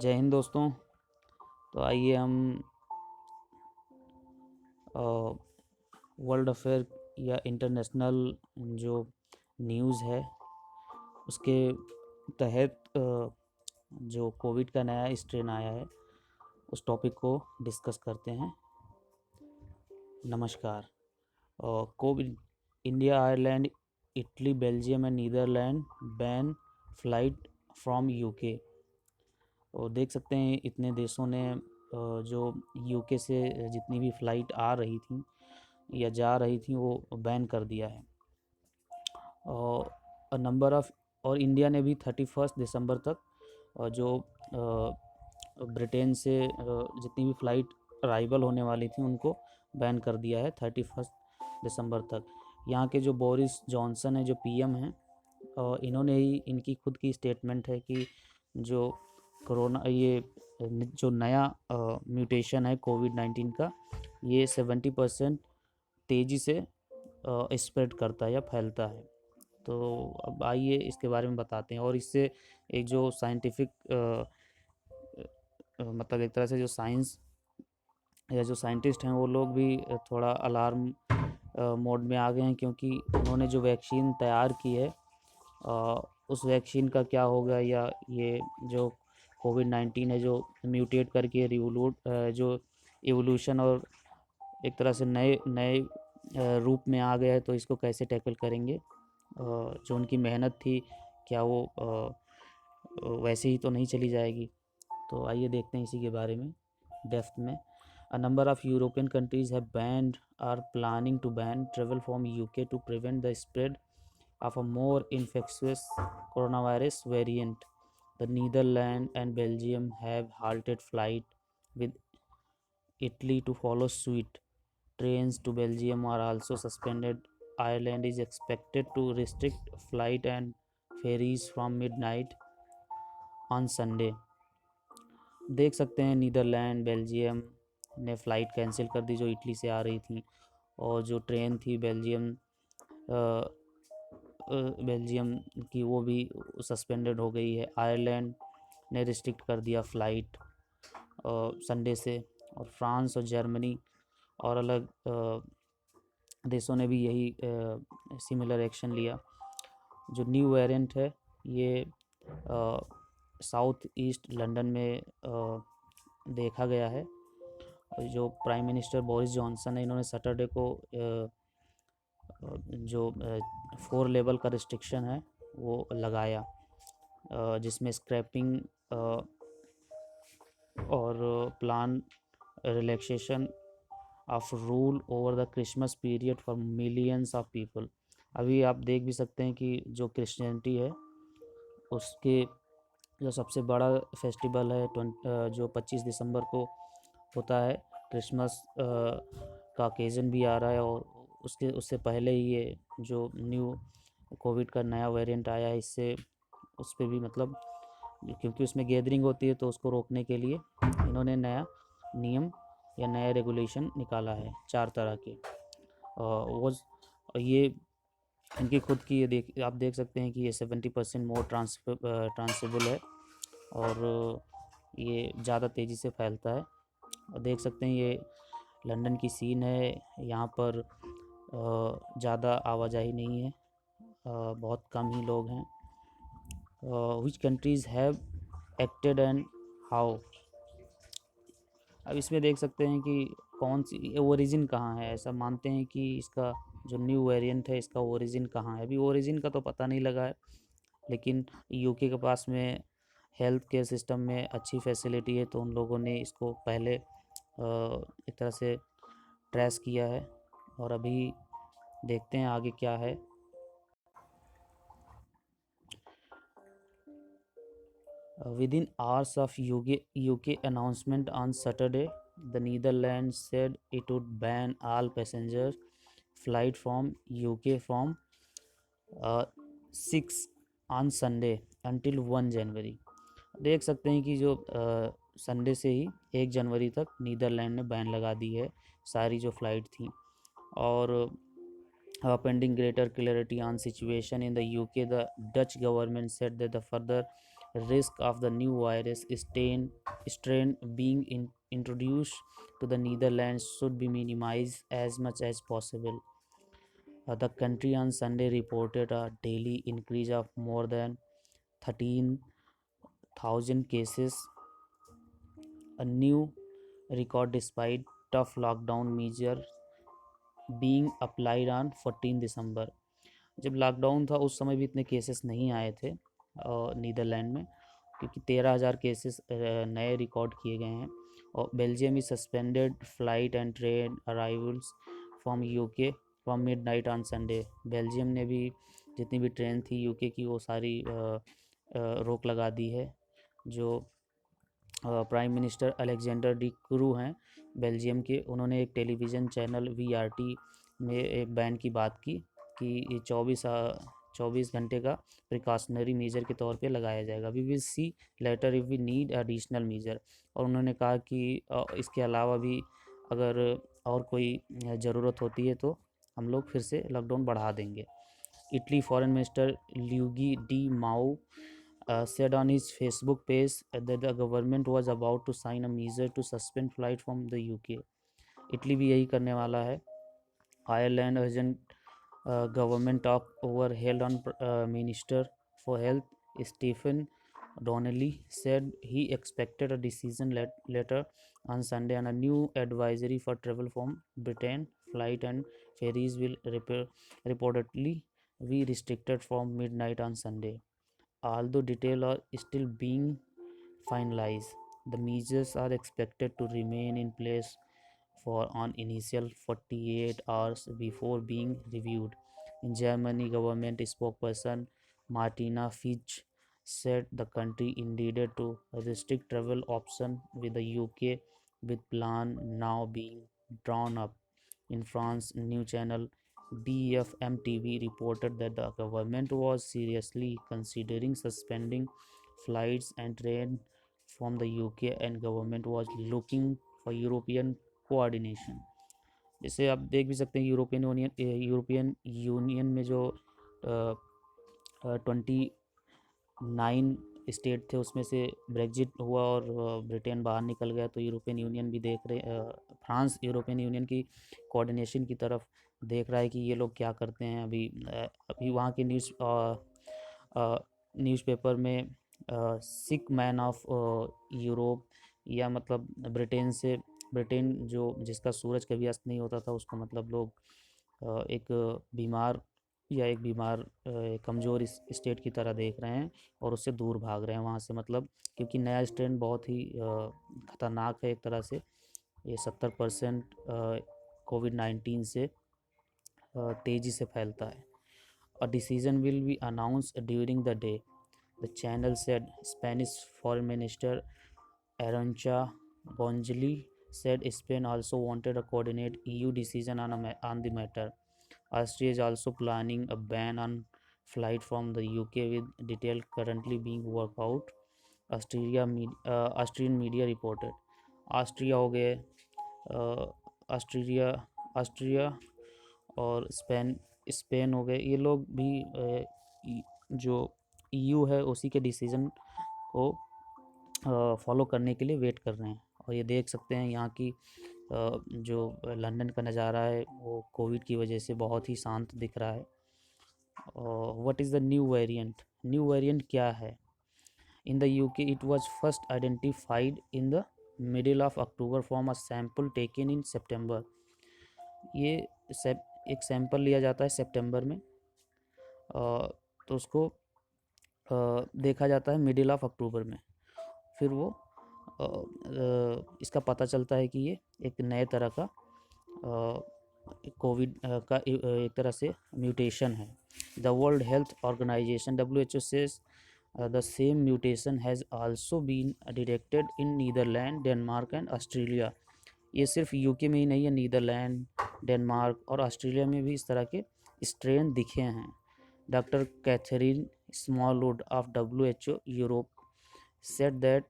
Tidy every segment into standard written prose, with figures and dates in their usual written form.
जय हिंद दोस्तों। तो आइए हम वर्ल्ड अफेयर या इंटरनेशनल जो न्यूज़ है उसके तहत जो कोविड का नया स्ट्रेन आया है उस टॉपिक को डिस्कस करते हैं। नमस्कार। Covid India, Ireland, Italy, Belgium and Netherland ban flight from UK. और देख सकते हैं इतने देशों ने जो यूके से जितनी भी फ़्लाइट आ रही थी या जा रही थी वो बैन कर दिया है। और नंबर ऑफ़ और इंडिया ने भी 31 दिसंबर तक जो ब्रिटेन से जितनी भी फ़्लाइट अराइवल होने वाली थी उनको बैन कर दिया है 31 दिसंबर तक। यहाँ के जो बोरिस जॉनसन है, जो पीएम हैं, इन्होंने ही इनकी खुद की स्टेटमेंट है कि जो कोरोना ये जो नया म्यूटेशन है कोविड-19 का, ये 70% तेज़ी से स्प्रेड करता है या फैलता है। तो अब आइए इसके बारे में बताते हैं। और इससे एक जो साइंटिफिक मतलब एक तरह से जो साइंस या जो साइंटिस्ट हैं वो लोग भी थोड़ा अलार्म मोड में आ गए हैं, क्योंकि उन्होंने जो वैक्सीन तैयार की है उस वैक्सीन का क्या होगा, या ये जो कोविड-19 है जो म्यूटेट करके जो इवोल्यूशन और एक तरह से नए नए रूप में आ गया है, तो इसको कैसे टैकल करेंगे। जो उनकी मेहनत थी क्या वो वैसे ही तो नहीं चली जाएगी। तो आइए देखते हैं इसी के बारे में डेप्थ में। A number of European countries have banned or planning to ban travel from UK to prevent the spread of a more infectious coronavirus variant. The Netherlands and Belgium have halted flight, with Italy to follow suit. Trains to Belgium are also suspended. Ireland is expected to restrict flight and ferries from midnight on Sunday. देख सकते हैं Netherlands, Belgium ने flight cancel कर दी जो Italy से आ रही थी, और जो ट्रेन थी बेल्जियम की वो भी सस्पेंडेड हो गई है। आयरलैंड ने रिस्ट्रिक्ट कर दिया फ़्लाइट संडे से, और फ्रांस और जर्मनी और अलग देशों ने भी यही सिमिलर एक्शन लिया। जो न्यू वेरिएंट है ये साउथ ईस्ट लंदन में देखा गया है। जो प्राइम मिनिस्टर बोरिस जॉनसन है, इन्होंने सैटरडे को जो 4 लेवल का रिस्ट्रिक्शन है वो लगाया, जिसमें स्क्रैपिंग और plan relaxation of rule over the Christmas period for millions of people. अभी आप देख भी सकते हैं कि जो क्रिश्चियनिटी है उसके जो सबसे बड़ा फेस्टिवल है जो 25 दिसंबर को होता है, क्रिसमस का ओकेज़न भी आ रहा है, और उससे पहले ही ये जो न्यू कोविड का नया वेरिएंट आया है, इससे उस पर भी मतलब क्योंकि उसमें गैदरिंग होती है तो उसको रोकने के लिए इन्होंने नया नियम या नया रेगुलेशन निकाला है 4 तरह के। वो ये इनकी खुद की ये आप देख सकते हैं कि ये 70% मोर ट्रांसमिसिबल है, और ये ज़्यादा तेज़ी से फैलता है। और देख सकते हैं ये लंदन की सीन है, यहाँ पर ज़्यादा आवाजाही नहीं है, बहुत कम ही लोग हैं। Which countries have acted and how. अब इसमें देख सकते हैं कि कौन सी ओरिजिन कहाँ है। ऐसा मानते हैं कि इसका जो न्यू वेरिएंट है इसका ओरिजिन कहाँ है। अभी ओरिजिन का तो पता नहीं लगा है, लेकिन यूके के पास में हेल्थ केयर सिस्टम में अच्छी फैसिलिटी है, तो उन लोगों ने इसको पहले एक तरह से ट्रेस किया है, और अभी देखते हैं आगे क्या है। Within hours of UK announcement on Saturday, the Netherlands said it would ban all passenger flight from UK from 6 on Sunday until 1 जनवरी। देख सकते हैं कि जो संडे से ही 1 जनवरी तक नीदरलैंड ने बैन लगा दी है सारी जो फ़्लाइट थी। और pending greater clarity on situation in the UK, the Dutch government said that the further risk of the new virus strain being introduced to the Netherlands should be minimized as much as possible. The country on Sunday reported a daily increase of more than 13,000 cases, a new record despite tough lockdown measure being applied on 14 दिसंबर। जब lockdown था उस समय भी इतने cases नहीं आए थे Netherlands में, क्योंकि 13,000 केसेस नए रिकॉर्ड किए गए हैं। और Belgium he suspended flight and train arrivals from UK from midnight on Sunday. Belgium ने भी जितनी भी ट्रेन थी यूके की वो सारी रोक लगा दी है। जो prime minister Alexander D crew हैं बेल्जियम के, उन्होंने एक टेलीविज़न चैनल वीआरटी में एक बैन की बात की कि ये 24 घंटे का प्रिकॉशनरी मेजर के तौर पे लगाया जाएगा। We will see later if we need additional measure. और उन्होंने कहा कि इसके अलावा भी अगर और कोई ज़रूरत होती है तो हम लोग फिर से लॉकडाउन बढ़ा देंगे। Italy Foreign Minister Luigi Di Maio said on his Facebook page that the government was about to sign a measure to suspend flight from the UK. Italy भी यही करने वाला है। Ireland urgent government talk over held on Minister for Health Stephen Donnelly said he expected a decision later on Sunday on a new advisory for travel from Britain. Flight and ferries will reportedly be restricted from midnight on Sunday. Although details are still being finalized, the measures are expected to remain in place for an initial 48 hours before being reviewed. In Germany, government spokesperson Martina Fitch said the country intended to restrict travel options with the UK, with plan now being drawn up. In France, new channel BFM TV reported that the government was seriously considering suspending flights and trains from the UK, and government was looking for European coordination. जैसे आप देख भी सकते हैं European union में जो 29 state थे उसमें से ब्रेग्जिट हुआ और ब्रिटेन बाहर निकल गया, तो यूरोपियन यूनियन भी देख रहे फ्रांस यूरोपियन यूनियन की कोऑर्डिनेशन की तरफ देख रहा है कि ये लोग क्या करते हैं। अभी वहाँ की न्यूज़पेपर में सिक मैन ऑफ यूरोप, या मतलब ब्रिटेन जो जिसका सूरज कभी अस्त नहीं होता था, उसको मतलब लोग एक बीमार कमज़ोर स्टेट की तरह देख रहे हैं और उससे दूर भाग रहे हैं वहाँ से, मतलब क्योंकि नया स्ट्रेन बहुत ही ख़तरनाक है एक तरह से। ये 70% कोविड-19 से तेज़ी से फैलता है। A decision will be announced during the day, the channel said. Spanish Foreign Minister Arantxa González said Spain also wanted a coordinated EU decision on the matter. Austria is also planning a ban on flight from the UK, with detail currently being worked out. Austrian media reported. Austria हो गए, Austria और Spain हो गए, ये लोग भी जो EU है उसी के डिसीज़न को फॉलो करने के लिए वेट कर रहे हैं। और ये देख सकते हैं यहाँ की जो लंदन का नज़ारा है वो कोविड की वजह से बहुत ही शांत दिख रहा है। What is the new variant क्या है? In the UK it was first identified in the middle of October from a sample taken in September. ये एक सैंपल लिया जाता है सितंबर में, तो उसको देखा जाता है मिडिल ऑफ अक्टूबर में, फिर वो इसका पता चलता है कि ये एक नए तरह का कोविड का एक तरह से म्यूटेशन है। The World Health Organization WHO says the same mutation has also been detected in Netherland, Denmark and Australia. ये सिर्फ यूके में ही नहीं है, नीदरलैंड, डेनमार्क और ऑस्ट्रेलिया में भी इस तरह के स्ट्रेन दिखे हैं। Doctor Catherine Smallwood of WHO Europe said that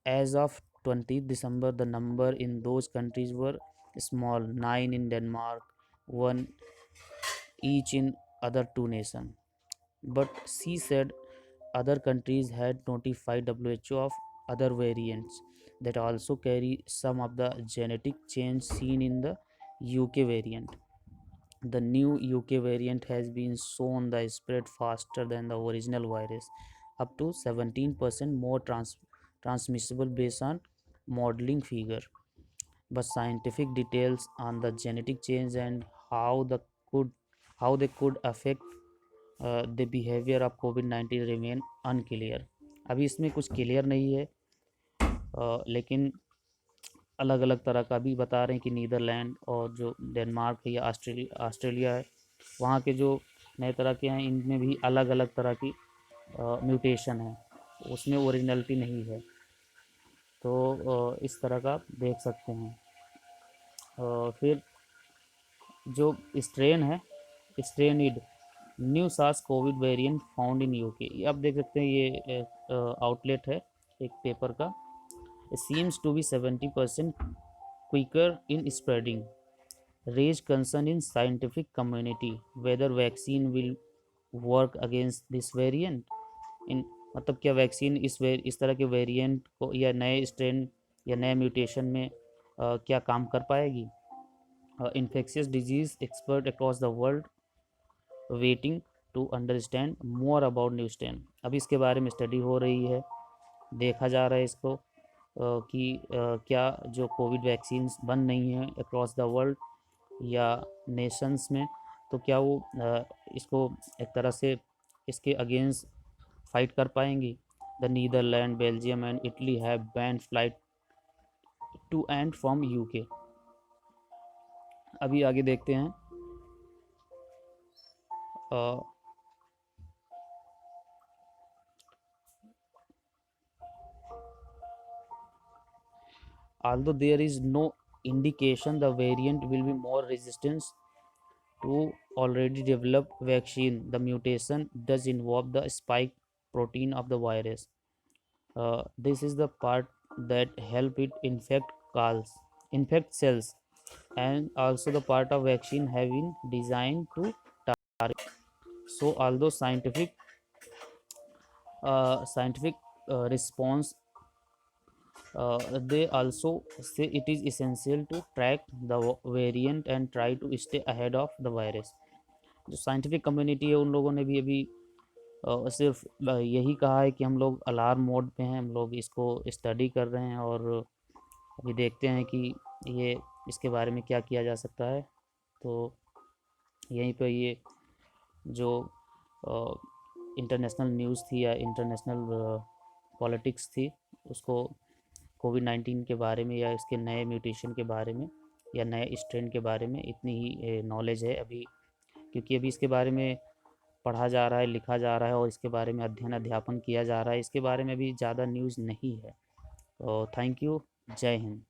as of 20 December, the number in those countries were small, 9 in Denmark, 1 each in other 2 nations. But she said other countries had notified WHO of other variants that also carry some of the genetic change seen in the UK variant. The new UK variant has been shown the spread faster than the original virus, up to 17% more transmissible based on modeling figure. But scientific details on the genetic change and could how they could affect the behavior of COVID-19 remain unclear. अभी इसमें कुछ clear नहीं है, लेकिन अलग अलग तरह का भी बता रहे हैं कि नीदरलैंड और जो डेनमार्क है या ऑस्ट्रेलिया है, वहाँ के जो नए तरह के हैं इनमें भी अलग अलग तरह की म्यूटेशन है, उसमें ओरिजिनलिटी नहीं है। तो इस तरह का देख सकते हैं। फिर जो स्ट्रेन है, strained new SARS COVID variant found in UK, आप देख सकते हैं ये आउटलेट है एक पेपर का। Seems to be 70% quicker in spreading, raise concern in scientific community whether vaccine will work against this variant. इन मतलब क्या वैक्सीन इस तरह के वेरिएंट को या नए स्ट्रेन या नए म्यूटेशन में क्या काम कर पाएगी। Infectious disease expert across the world waiting to understand more about new strain. अभी इसके बारे में स्टडी हो रही है, देखा जा रहा है इसको कि क्या जो कोविड वैक्सीन बन रही हैं अक्रॉस द वर्ल्ड या नेशंस में, तो क्या वो इसको एक तरह से इसके अगेंस्ट फाइट कर पाएंगी। The Netherland, Belgium and Italy have banned flight to and from UK. अभी आगे देखते हैं। Although there is no indication the variant will be more resistant to already developed vaccine, the mutation does involve the spike protein of the virus. This is the part that help it infect cells, and also the part of vaccine have been designed to target. So, although scientific response, they also say it is essential to track the variant and try to stay ahead of the virus. जो scientific community है उन लोगों ने भी अभी सिर्फ यही कहा है कि हम लोग अलार्म मोड पे हैं, हम लोग इसको स्टडी कर रहे हैं और अभी देखते हैं कि ये इसके बारे में क्या किया जा सकता है। तो यहीं पे ये जो इंटरनेशनल न्यूज़ थी या इंटरनेशनल पॉलिटिक्स थी, उसको कोविड-19 के बारे में या इसके नए म्यूटेशन के बारे में या नए स्ट्रेन के बारे में इतनी ही नॉलेज है अभी, क्योंकि अभी इसके बारे में पढ़ा जा रहा है, लिखा जा रहा है और इसके बारे में अध्ययन अध्यापन किया जा रहा है। इसके बारे में भी ज़्यादा न्यूज़ नहीं है। तो थैंक यू, जय हिंद।